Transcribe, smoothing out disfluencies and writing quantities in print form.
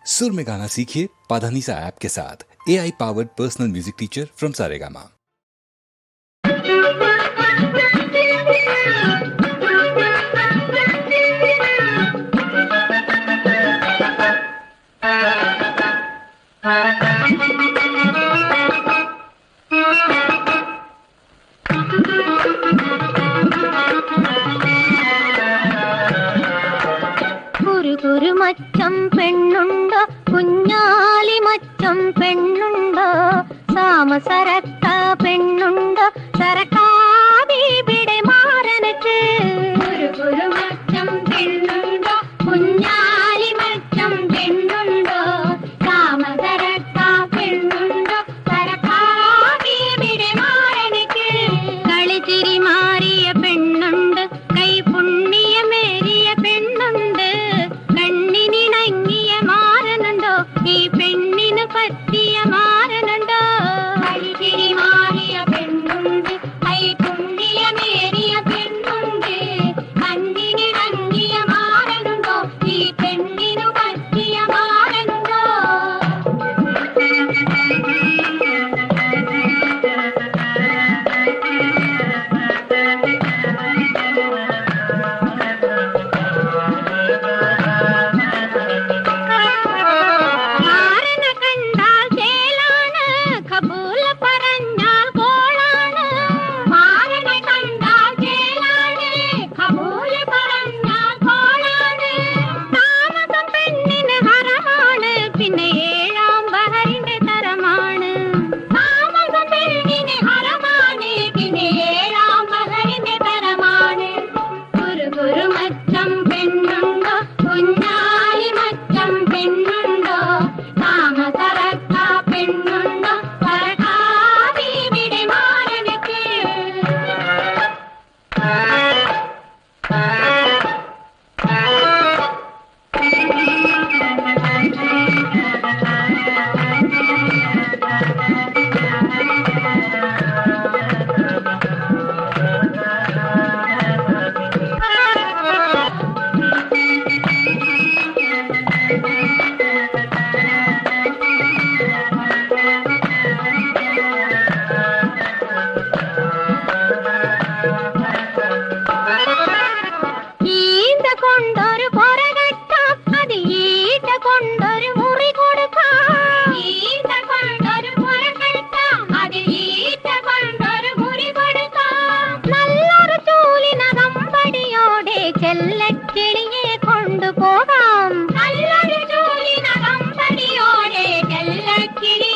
सुर में गाना सीखिए पाधानीसा ऐप के साथ। AI powered personal music teacher from Saregama. കുരു മച്ചം പെണ്ണുണ്ടോ, കുഞ്ഞാലി മച്ചം പെണ്ണുണ്ടോ, സാമസരക്ക പെണ്ണുണ്ടോ, സരക്കാതിവിടെ മാറനക്ക്. കുരു മച്ചം പെണ്ണുണ്ടോ, കുഞ്ഞാലി മച്ചം പെണ്ണുണ്ടോ, സാമസരക്ക പെണ്ണുണ്ടോ, സരക്കാതിവിടെ മാറനക്ക്. കളിച്ചിരി മാറിയ പെണ്ണുണ്ട്, കൈ പുണ്യമേറിയ പെണ്ണുണ്ട്, കണ്ണിനിണങ്ങിയ മാറനുണ്ടോ, ഈ പെണ്ണിന് പറ്റിയ മാറനുണ്ടോ. കളിച്ചിരി മാറിയ പെണ്ണുണ്ട്, കൈ പുണ്യമേറിയ പെണ്ണുണ്ട്, കണ്ണിനിണങ്ങിയ മാറനുണ്ടോ, ഈ പെണ്ണിന് പറ്റിയ മാറനുണ്ടോ. കൊണ്ടൊരു പൊറ കെട്ടാം, അത് ഈട്ട കൊണ്ടൊരു മുറി കൊടുക്കാം. ഈട്ട കൊണ്ടൊരു പൊറ കെട്ടാം, അത് ഈട്ട കൊണ്ടൊരു മുറി കൊടുക്കാം. നല്ലൊരു ചൂലിനകമ്പടിയോടെ ചെല്ലക്കിളിയെ കൊണ്ടുപോകാം. നല്ലൊരു ചൂലിനകമ്പടിയോടെ ചെല്ലക്കിളി